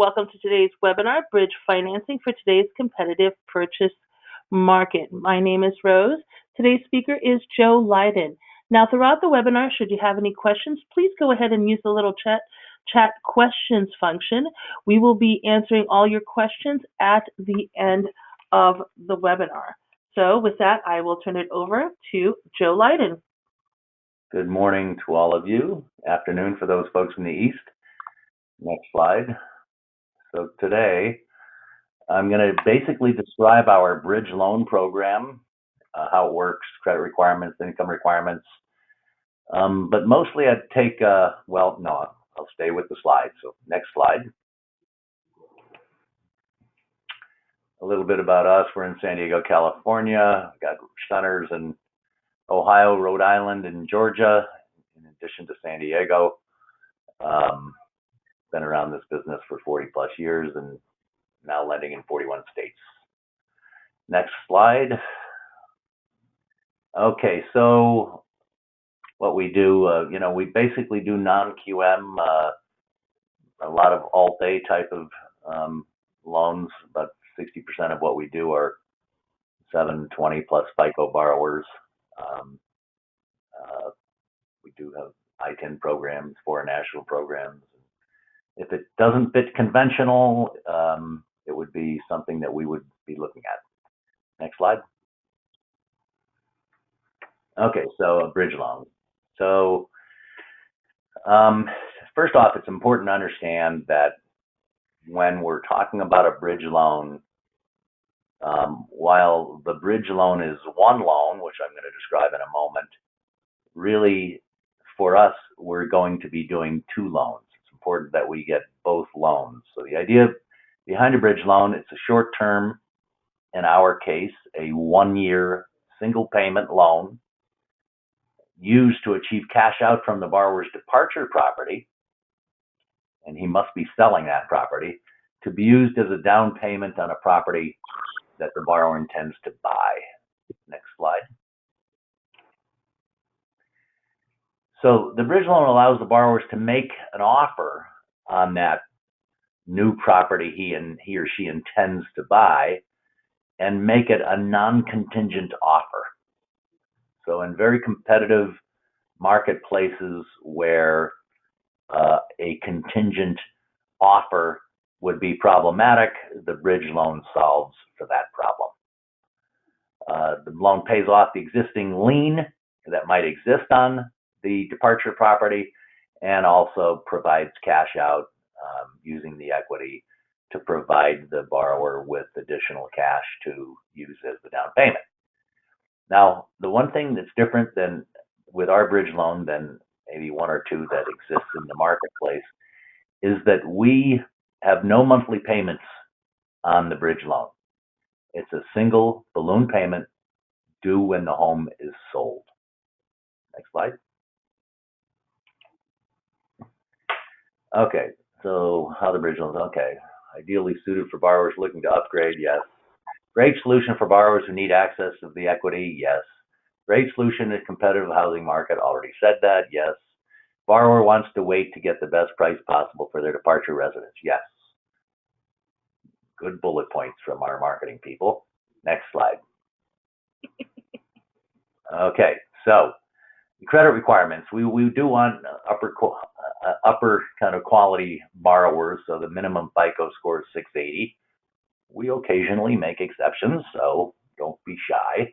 Welcome to today's webinar, Bridge Financing for Today's Competitive Purchase Market. My name is Rose. Today's speaker is Joe Lydon. Now, throughout the webinar, should you have any questions, please go ahead and use the little chat questions function. We will be answering all your questions at the end of the webinar. So with that, I will turn it over to Joe Lydon. Good morning to all of you. Afternoon for those folks in the East. Next slide. So today, I'm going to basically describe our bridge loan program, how it works, credit requirements, income requirements. But mostly I'd take, I'll stay with the slides. So next slide. A little bit about us. We're in San Diego, California. We've got centers in Ohio, Rhode Island, and Georgia, in addition to San Diego. Been around this business for 40 plus years and now lending in 41 states. Next slide. Okay, so what we do, we basically do non-QM, a lot of Alt-A type of loans. About 60% of what we do are 720 plus FICO borrowers. We do have I-10 programs, foreign national programs. If it doesn't fit conventional, it would be something that we would be looking at. Next slide. Okay, so a bridge loan. So first off, it's important to understand that when we're talking about a bridge loan, while the bridge loan is one loan, which I'm going to describe in a moment, really for us, we're going to be doing two loans. It's important that we get both loans. So the idea behind a bridge loan, it's a short term, in our case, a 1-year single payment loan used to achieve cash out from the borrower's departure property, and he must be selling that property, to be used as a down payment on a property that the borrower intends to buy. Next slide. So the bridge loan allows the borrowers to make an offer on that new property he or she intends to buy and make it a non-contingent offer. So in very competitive marketplaces where a contingent offer would be problematic, the bridge loan solves for that problem. The loan pays off the existing lien that might exist on the departure property and also provides cash out using the equity to provide the borrower with additional cash to use as the down payment. Now, the one thing that's different than with our bridge loan than maybe one or two that exists in the marketplace is that we have no monthly payments on the bridge loan. It's a single balloon payment due when the home is sold. Next slide. Okay, so how the bridge loans, okay. Ideally suited for borrowers looking to upgrade, yes. Great solution for borrowers who need access to the equity, yes. Great solution in a competitive housing market, already said that, yes. Borrower wants to wait to get the best price possible for their departure residence, yes. Good bullet points from our marketing people. Next slide. Okay, so the credit requirements. We do want upper kind of quality borrowers, so the minimum FICO score is 680. We occasionally make exceptions, so don't be shy.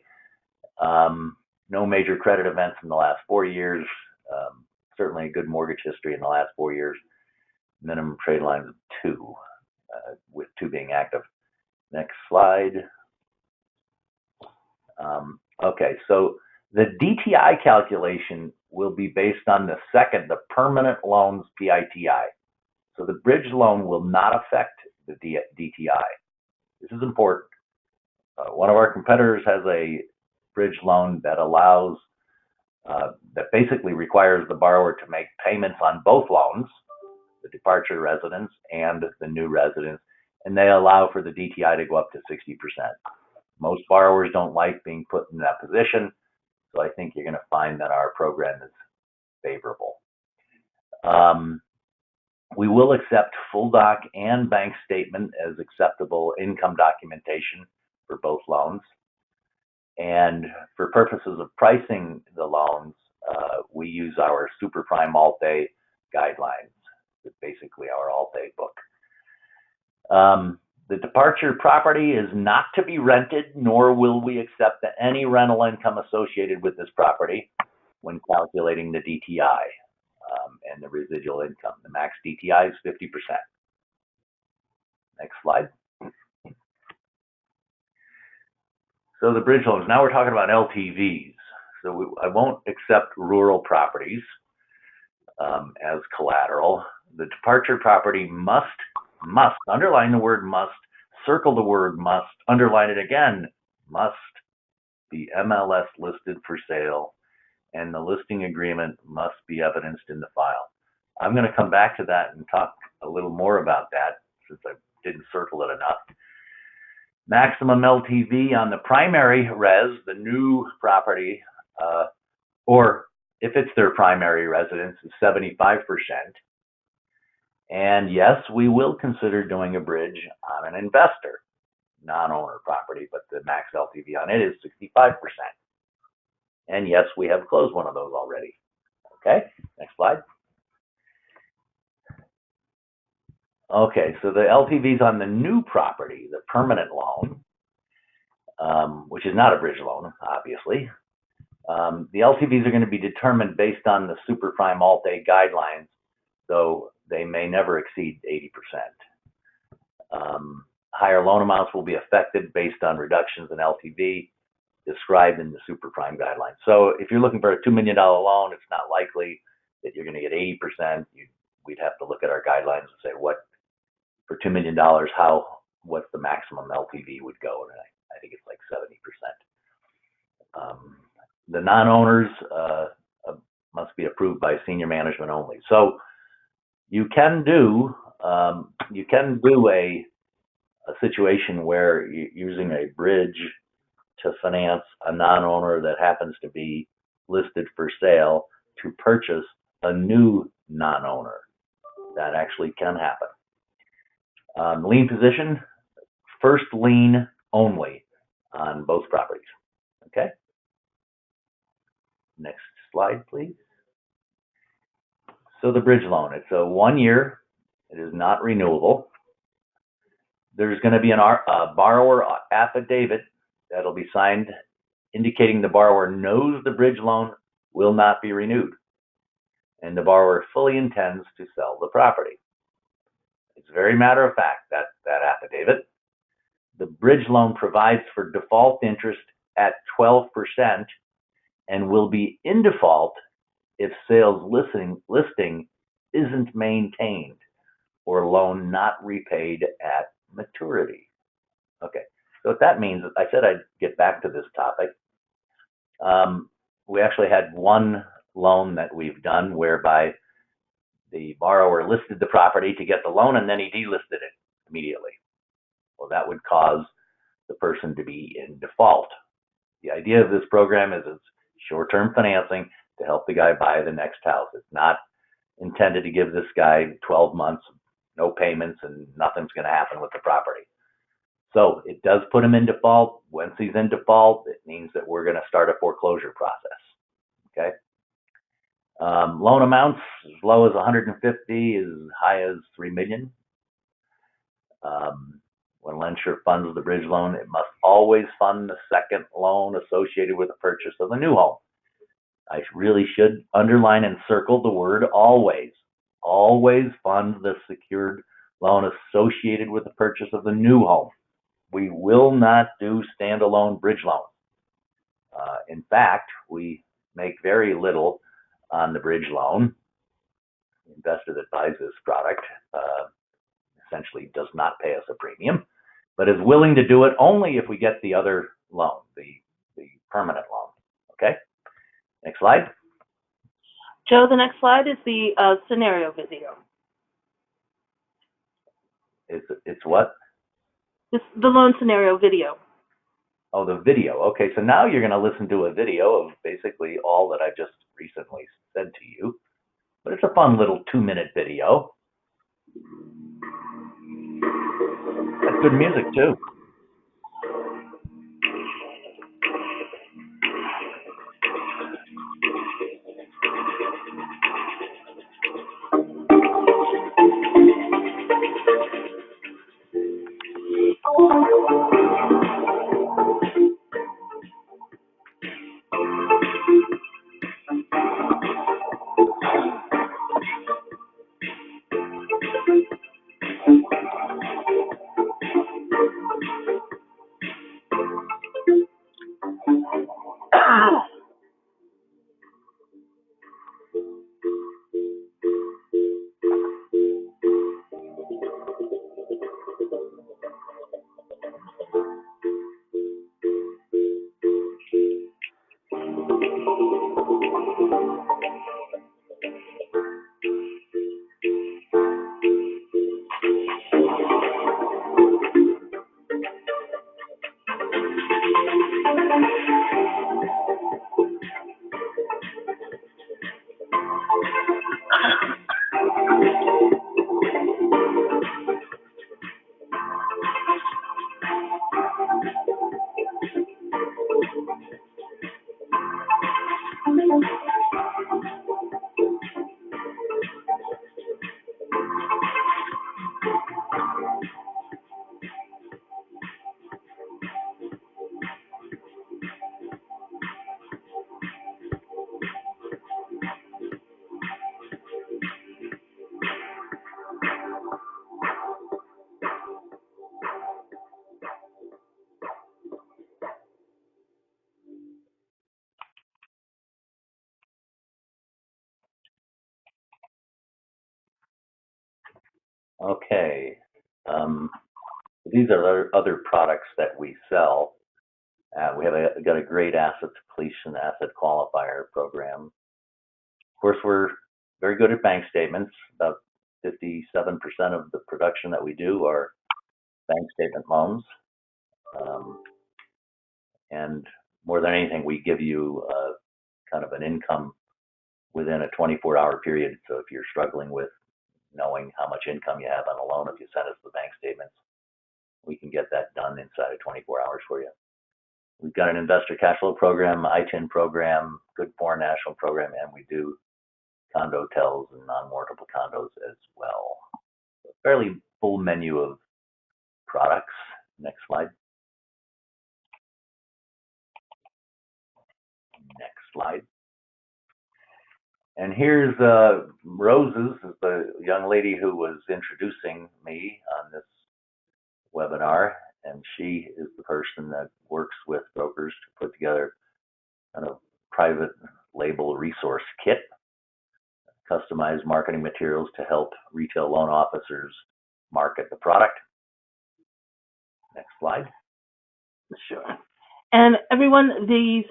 No major credit events in the last 4 years. Certainly a good mortgage history in the last 4 years. Minimum trade lines of 2, with 2 being active. Next slide. Okay, so the DTI calculation will be based on the permanent loans PITI. So the bridge loan will not affect the DTI. This is important. One of our competitors has a bridge loan that allows, that basically requires the borrower to make payments on both loans, the departure residence and the new residence, and they allow for the DTI to go up to 60%. Most borrowers don't like being put in that position, so I think you're going to find that our program is favorable. We will accept full doc and bank statement as acceptable income documentation for both loans. And for purposes of pricing the loans, we use our super prime Alt-A guidelines. It's basically our Alt-A book. The departure property is not to be rented, nor will we accept any rental income associated with this property when calculating the DTI and the residual income. The max DTI is 50%. Next slide. So the bridge loans, now we're talking about LTVs. So I won't accept rural properties as collateral. The departure property must, underline the word must, circle the word must, underline it again, must be MLS listed for sale, and the listing agreement must be evidenced in the file. I'm going to come back to that and talk a little more about that since I didn't circle it enough. Maximum LTV on the primary res, the new property, or if it's their primary residence, is 75%. And yes, we will consider doing a bridge on an investor, non-owner property, but the max LTV on it is 65%. And yes, we have closed one of those already. Okay, next slide. Okay, so the LTVs on the new property, the permanent loan, which is not a bridge loan, obviously. The LTVs are going to be determined based on the super prime Alt-A guidelines, so they may never exceed 80%. Higher loan amounts will be affected based on reductions in LTV described in the super prime guidelines. So if you're looking for a $2 million loan, it's not likely that you're going to get 80%. We'd have to look at our guidelines and say, what for $2 million, what's the maximum LTV would go? And I think it's like 70%. The non-owners must be approved by senior management only. So you can do a situation where you're using a bridge to finance a non-owner that happens to be listed for sale to purchase a new non-owner. That actually can happen. Lien position, first lien only on both properties. Okay. Next slide, please. So the bridge loan, it's a 1 year. It is not renewable. There's going to be a borrower affidavit that'll be signed indicating the borrower knows the bridge loan will not be renewed and the borrower fully intends to sell the property. It's very matter of fact, that affidavit. The bridge loan provides for default interest at 12% and will be in default if sales listing isn't maintained or loan not repaid at maturity. Okay, so what that means, I said I'd get back to this topic. We actually had one loan that we've done whereby the borrower listed the property to get the loan and then he delisted it immediately. Well, that would cause the person to be in default. The idea of this program is it's short-term financing to help the guy buy the next house. It's not intended to give this guy 12 months, no payments, and nothing's going to happen with the property. So it does put him in default. Once he's in default, it means that we're going to start a foreclosure process. Okay. Loan amounts as low as 150, as high as $3 million. When LendSure funds the bridge loan, it must always fund the second loan associated with the purchase of the new home. I really should underline and circle the word always. Always fund the secured loan associated with the purchase of the new home. We will not do standalone bridge loans. In fact, we make very little on the bridge loan. The investor that buys this product essentially does not pay us a premium, but is willing to do it only if we get the other loan, the permanent loan. Okay, next slide. Joe, the next slide is the scenario video. It's what? It's the loan scenario video. Oh, the video. Okay, so now you're going to listen to a video of basically all that I just recently said to you. But it's a fun little 2-minute video. That's good music too. Okay. Um, these are other products that we sell. We have got a great asset depletion, asset qualifier program. Of course, we're very good at bank statements. About 57% of the production that we do are bank statement loans. Um, and more than anything, we give you kind of an income within a 24-hour period. So if you're struggling with knowing how much income you have on a loan, if you send us the bank statements, we can get that done inside of 24 hours for you. We've got an investor cash flow program, ITIN program, good foreign national program, and we do condo hotels and non-mortgable condos as well. A fairly full menu of products. Next slide. Next slide. And here's Roses, the young lady who was introducing me on this webinar, and she is the person that works with brokers to put together kind of private label resource kit, customized marketing materials to help retail loan officers market the product. Next slide. Sure. And everyone, these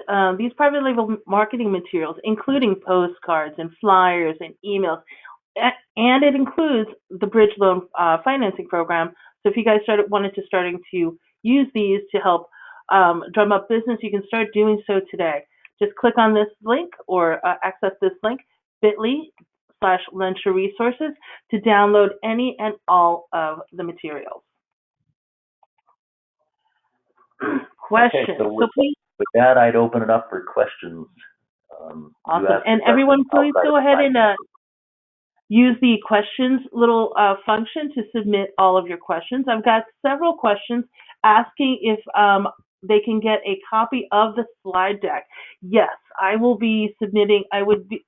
private label marketing materials, including postcards and flyers and emails, and it includes the bridge loan financing program. So if you guys wanted to starting to use these to help drum up business, you can start doing so today. Just click on this link or access this link, bit.ly/LendSure resources, to download any and all of the materials. Questions. Okay, so So please. with that, I'd open it up for questions. Awesome. And everyone, please go ahead and use the questions little function to submit all of your questions. I've got several questions asking if they can get a copy of the slide deck. Yes, I will be submitting.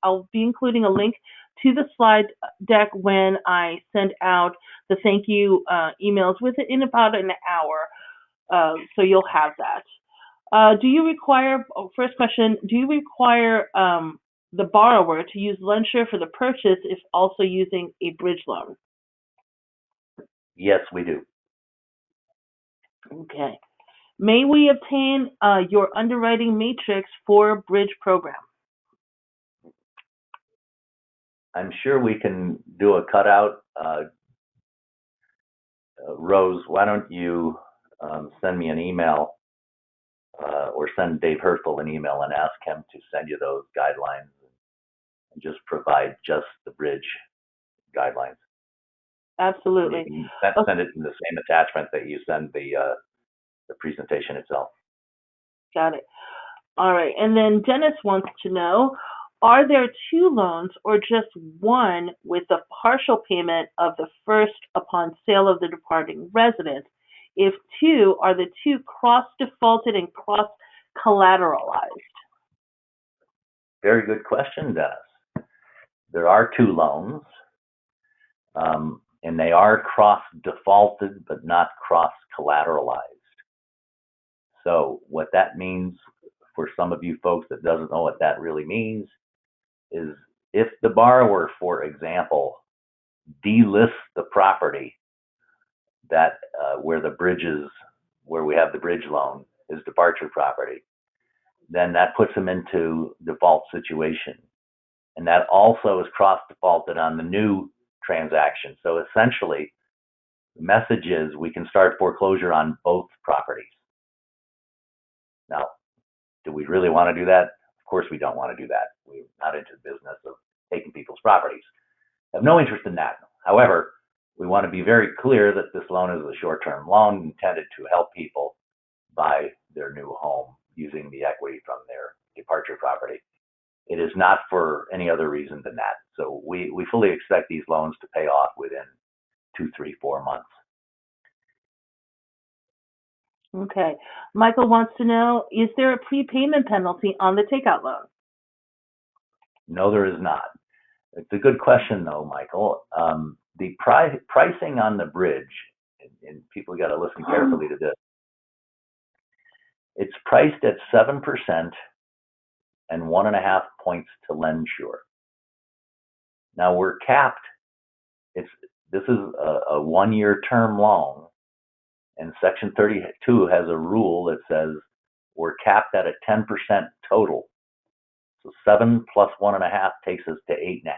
I'll be including a link to the slide deck when I send out the thank you emails with it in about an hour. So you'll have that. Do you require, first question, do you require the borrower to use LendSure for the purchase if also using a bridge loan? Yes, we do. Okay. May we obtain your underwriting matrix for bridge program? I'm sure we can do a cutout. Rose, why don't you send me an email or send Dave Hertel an email and ask him to send you those guidelines and just provide just the bridge guidelines. And you Absolutely. can Oh, send it in the same attachment that you send the presentation itself. got it. All right. And then Dennis wants to know, are there two loans or just one with the partial payment of the first upon sale of the departing residence? If two, are the two cross-defaulted and cross-collateralized? Very good question, Dennis. There are two loans, and they are cross-defaulted but not cross-collateralized. So what that means for some of you folks that doesn't know what that really means is if the borrower, for example, delists the property that where we have the bridge loan is departure property, then that puts them into default situation. And that also is cross defaulted on the new transaction. So essentially, the message is we can start foreclosure on both properties. Now, do we really want to do that? Of course we don't want to do that. We're not into the business of taking people's properties. I have no interest in that. However, we want to be very clear that this loan is a short-term loan intended to help people buy their new home using the equity from their departure property. It is not for any other reason than that. So we fully expect these loans to pay off within 2, 3, 4 months. Okay. Michael wants to know, is there a prepayment penalty on the takeout loan? No, there is not. It's a good question, though, Michael. The pricing on the bridge, and people got to listen carefully to this. It's priced at 7% and 1.5 points to LendSure. Now we're capped. This is a 1-year term loan, and Section 32 has a rule that says we're capped at a 10% total. So 7 plus 1.5 takes us to 8.5.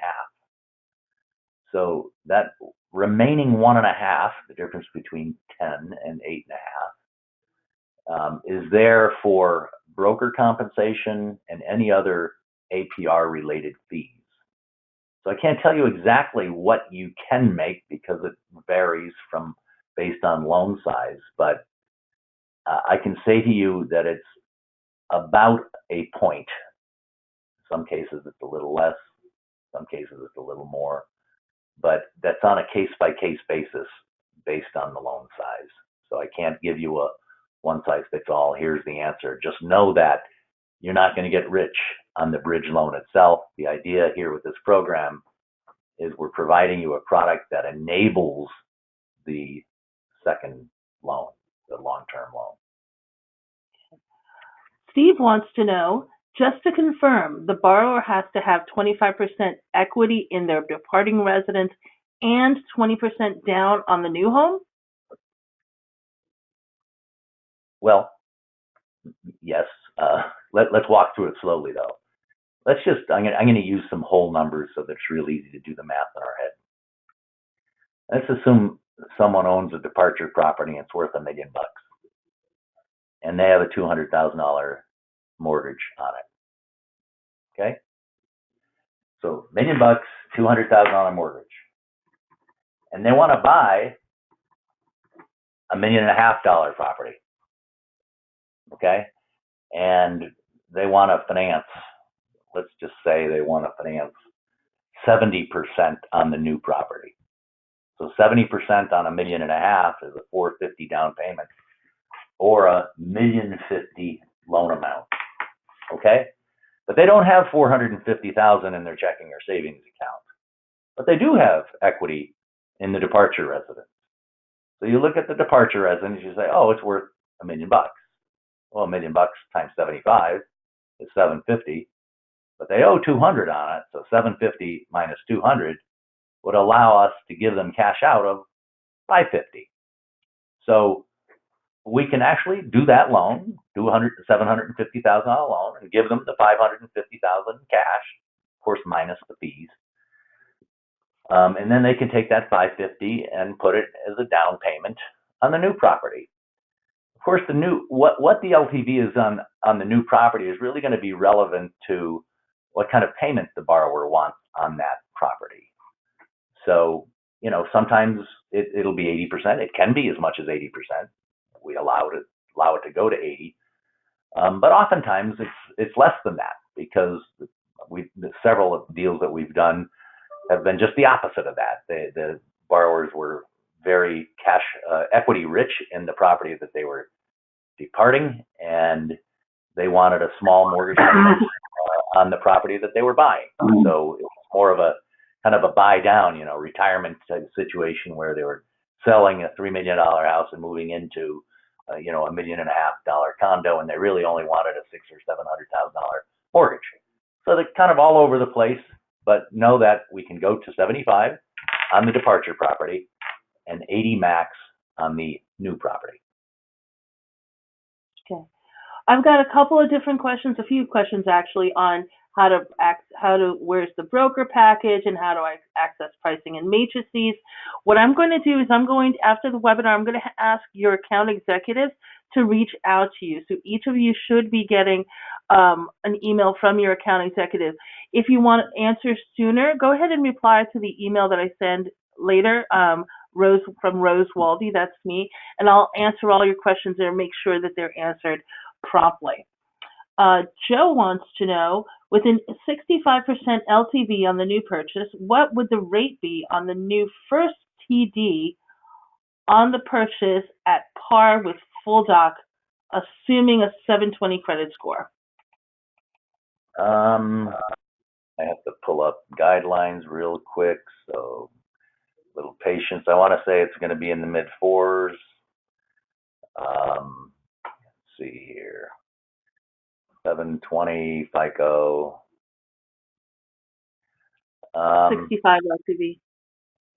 So that remaining 1.5, the difference between 10 and 8.5, is there for broker compensation and any other APR related fees. So I can't tell you exactly what you can make because it varies from based on loan size, but I can say to you that it's about a point. In some cases it's a little less, some cases it's a little more, but that's on a case-by-case basis based on the loan size. So I can't give you a one-size-fits-all, here's the answer. Just know that you're not going to get rich on the bridge loan itself. The idea here with this program is we're providing you a product that enables the second loan, the long-term loan. Steve wants to know, just to confirm, the borrower has to have 25% equity in their departing residence and 20% down on the new home? Well, yes. Let's walk through it slowly, though. I'm going to use some whole numbers so that it's real easy to do the math in our head. Let's assume someone owns a departure property and it's worth $1 million, and they have a $200,000 mortgage on it. Okay, so $1 million, $200,000 mortgage, and they want to buy $1.5 million property. Okay, and they want to finance. Let's just say they want to finance 70% on the new property. So 70% on $1.5 million is a $450,000 down payment or a $1.05 million loan amount. Okay, but they don't have $450,000 in their checking or savings account, but they do have equity in the departure residence. So you look at the departure residence, you say, oh, it's worth $1 million. Well, $1 million times 75 is $750, but they owe $200 on it. So $750 minus $200 would allow us to give them cash out of $550. So we can actually do that loan, do a $750,000 loan, and give them the $550,000 cash, of course, minus the fees. And then they can take that $550 and put it as a down payment on the new property. Of course, what the LTV is on the new property is really going to be relevant to what kind of payment the borrower wants on that property. So sometimes it'll be 80%. It can be as much as 80%. We allow it to go to 80. But oftentimes it's less than that, because several deals that we've done have been just the opposite of that. The borrowers were very cash equity rich in the property that they were departing, and they wanted a small mortgage payment on the property that they were buying. So it was more of a kind of a buy down, retirement type situation, where they were selling a $3 million house and moving into $1.5 million condo, and they really only wanted a $600,000 or $700,000 mortgage. So they're kind of all over the place, but know that we can go to 75 on the departure property and 80 max on the new property. Okay. I've got a couple of different questions, a few questions actually, on where's the broker package and how do I access pricing and matrices. What I'm going to do is after the webinar, I'm going to ask your account executives to reach out to you. So each of you should be getting an email from your account executive. If you want answers sooner, go ahead and reply to the email that I send later, Rose Waldy, that's me, and I'll answer all your questions and make sure that they're answered promptly. Joe wants to know, with a 65% LTV on the new purchase, what would the rate be on the new first TD on the purchase at par with full doc, assuming a 720 credit score? I have to pull up guidelines real quick, so a little patience. I want to say it's going to be in the mid fours. Let's see here. 720 FICO. 65 LTV.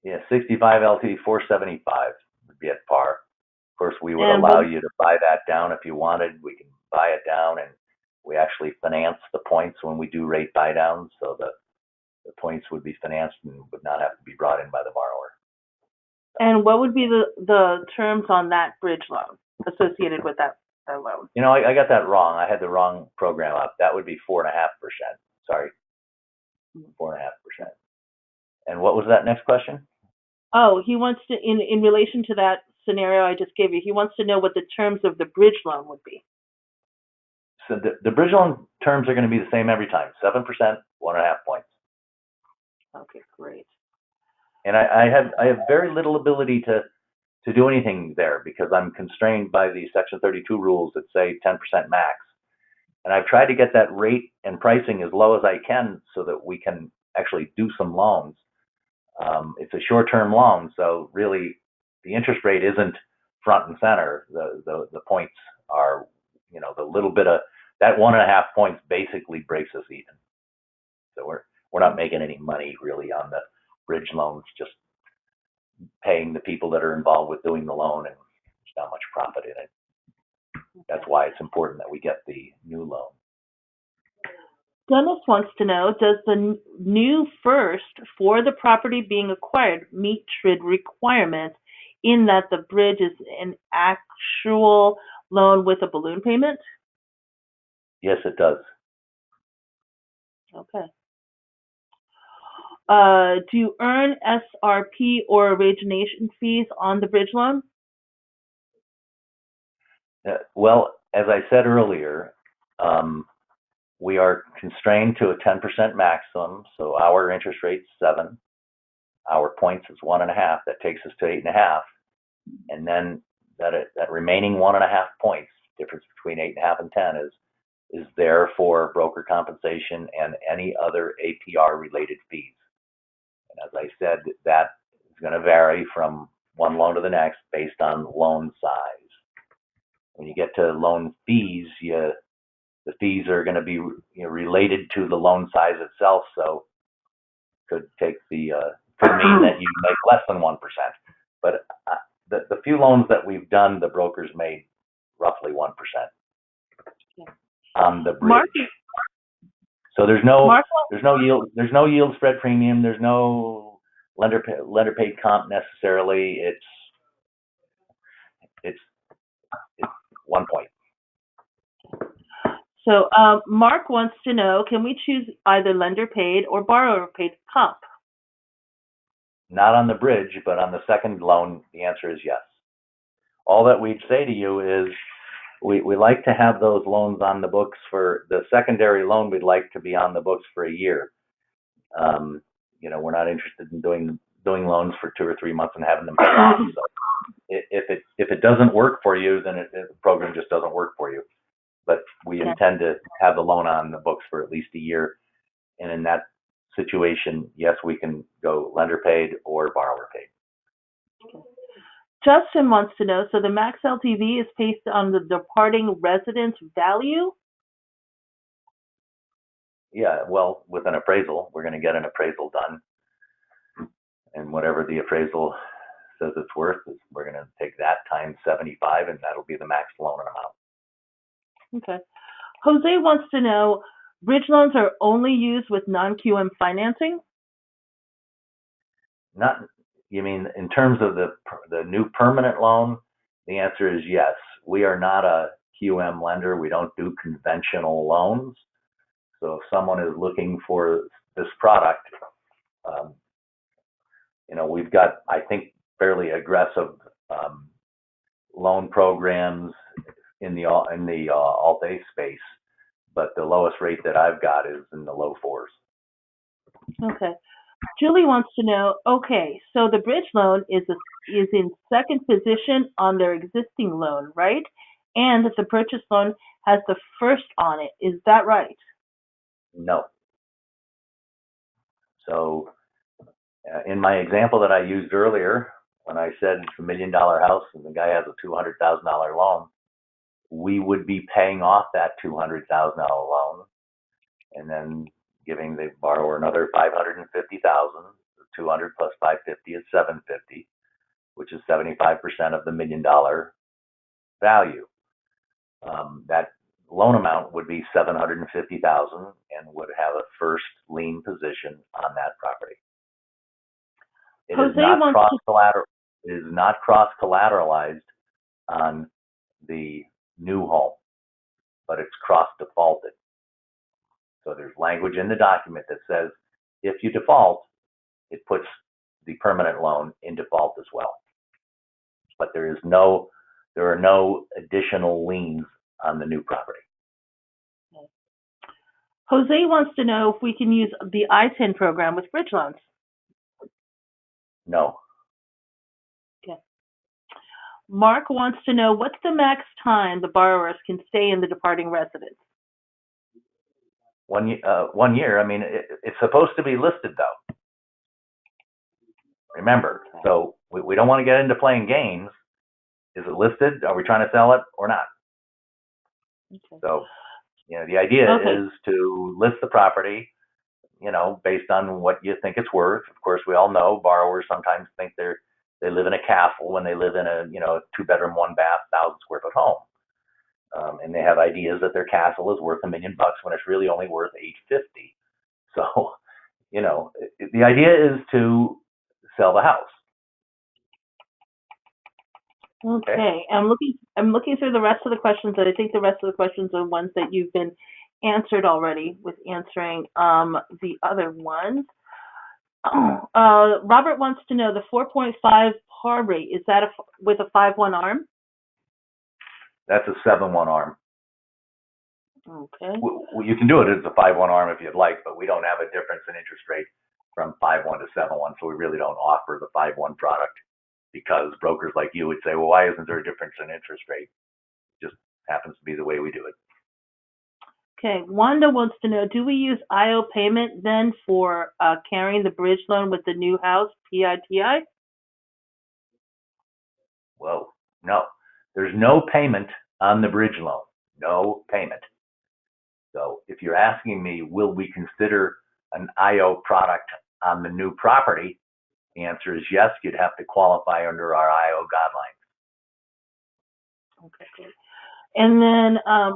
Yeah, 65 LTV, 475 would be at par. Of course, we would allow you to buy that down if you wanted. We can buy it down, and we actually finance the points when we do rate buy downs, so the points would be financed and would not have to be brought in by the borrower. And what would be the terms on that bridge loan associated with that loan? I got that wrong. I had the wrong program up. That would be 4.5%. Sorry, 4.5%. And what was that next question? Oh, he wants to, in relation to that scenario I just gave you, he wants to know what the terms of the bridge loan would be. So the bridge loan terms are going to be the same every time. 7%, 1.5 points. Okay, great. And I have very little ability to do anything there, because I'm constrained by the Section 32 rules that say 10% max. And I've tried to get that rate and pricing as low as I can so that we can actually do some loans. It's a short-term loan, so really the interest rate isn't front and center. The points are, the little bit of that 1.5 points basically breaks us even. So we're not making any money really on the bridge loans, just paying the people that are involved with doing the loan, and there's not much profit in it. That's why it's important that we get the new loan. Dennis wants to know, does the new first for the property being acquired meet TRID requirements in that the bridge is an actual loan with a balloon payment? Yes, it does. Okay. Do you earn SRP or origination fees on the bridge loan? Well, as I said earlier, we are constrained to a 10% maximum, so our interest rate's 7. Our points is 1.5. That takes us to 8.5, and then that remaining 1.5 points, difference between 8.5 and 10, is there for broker compensation and any other APR related fees. And as I said, that is going to vary from one loan to the next based on loan size. When you get to loan fees, the fees are going to be related to the loan size itself, so could mean that you make less than 1%. But the few loans that we've done, the brokers made roughly 1% on the bridge. So there's no yield spread premium. There's no lender paid comp necessarily. It's 1 point. So Mark wants to know, can we choose either lender paid or borrower paid comp? Not on the bridge, but on the second loan, the answer is yes. All that we'd say to you is we like to have those loans on the books for the secondary loan. We'd like to be on the books for a year. We're not interested in doing loans for 2 or 3 months and having them pay off. So if it doesn't work for you, then the program just doesn't work for you. But we intend to have the loan on the books for at least a year. And in that situation, yes, we can go lender paid or borrower paid. Justin wants to know, so the max LTV is based on the departing resident's value? Yeah, well, with an appraisal, we're going to get an appraisal done. And whatever the appraisal says it's worth, we're going to take that times 75, and that'll be the max loan amount. Okay. Jose wants to know, bridge loans are only used with non-QM financing? You mean in terms of the new permanent loan? The answer is yes. We are not a QM lender. We don't do conventional loans. So if someone is looking for this product, we've got, I think, fairly aggressive loan programs in the Alt-A space, but the lowest rate that I've got is in the low 4s. Okay. Julie wants to know, okay, so the bridge loan is in second position on their existing loan, right? And the purchase loan has the first on it. Is that right? No. So in my example that I used earlier, when I said it's $1 million house and the guy has a $200,000 loan, we would be paying off that $200,000 loan and then giving the borrower another $550,000. 200 plus 550 is 750, which is 75% of the $1 million value. That loan amount would be $750,000 and would have a first lien position on that property. It is not cross-collateralized on the new home, but it's cross-defaulted. So there's language in the document that says if you default, it puts the permanent loan in default as well. But there are no additional liens on the new property. Jose wants to know if we can use the I-10 program with bridge loans. No. Okay. Mark wants to know, what's the max time the borrowers can stay in the departing residence? 1 year. I mean, it's supposed to be listed, though. Remember, so we don't want to get into playing games. Is it listed? Are we trying to sell it or not? Okay. So, the idea is to list the property, based on what you think it's worth. Of course, we all know borrowers sometimes think they live in a castle when they live in a 2-bedroom, 1-bath, 1,000-square-foot home. And they have ideas that their castle is worth $1 million when it's really only worth $850. So, the idea is to sell the house. Okay. I'm looking through the rest of the questions, and I think the rest of the questions are ones that you've been answered already with answering the other ones. Robert wants to know, the 4.5 par rate, is that with a 5-1 arm? That's a 7-1 arm. Okay. You can do it as a 5-1 arm if you'd like, but we don't have a difference in interest rate from 5-1 to 7-1, so we really don't offer the 5-1 product, because brokers like you would say, well, why isn't there a difference in interest rate? It just happens to be the way we do it. Okay. Wanda wants to know, do we use IO payment then for carrying the bridge loan with the new house, PITI? Well, no. There's no payment on the bridge loan. No payment. So if you're asking me, will we consider an IO product on the new property? The answer is yes. You'd have to qualify under our IO guidelines. Okay, good. And then I'm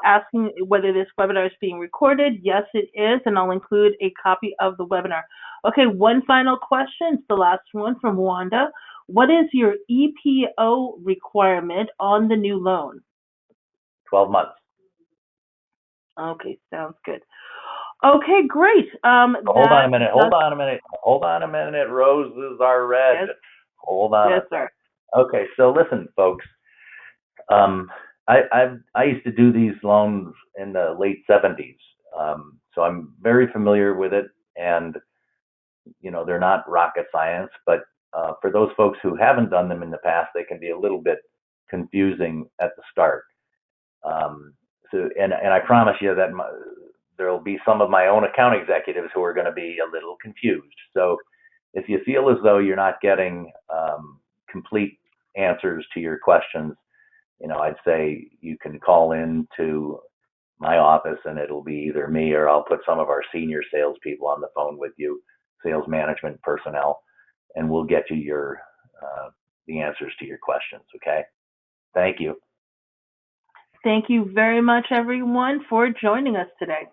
asking whether this webinar is being recorded. Yes, it is, and I'll include a copy of the webinar. Okay, one final question. It's the last one from Wanda. What is your EPO requirement on the new loan? 12 months. Okay, sounds good. Okay, great. Hold on a minute. Does, Hold on a minute. Roses are red. yes, Hold on a yes, second. sir. Okay, so listen, folks. Um, I used to do these loans in the late '70s, so I'm very familiar with it. And they're not rocket science, but for those folks who haven't done them in the past, they can be a little bit confusing at the start. Um, and I promise you that there'll be some of my own account executives who are going to be a little confused. So if you feel as though you're not getting complete answers to your questions, I'd say you can call in to my office, and it'll be either me or I'll put some of our senior salespeople on the phone with you, sales management personnel, and we'll get you the answers to your questions. Okay. Thank you. Thank you very much, everyone, for joining us today.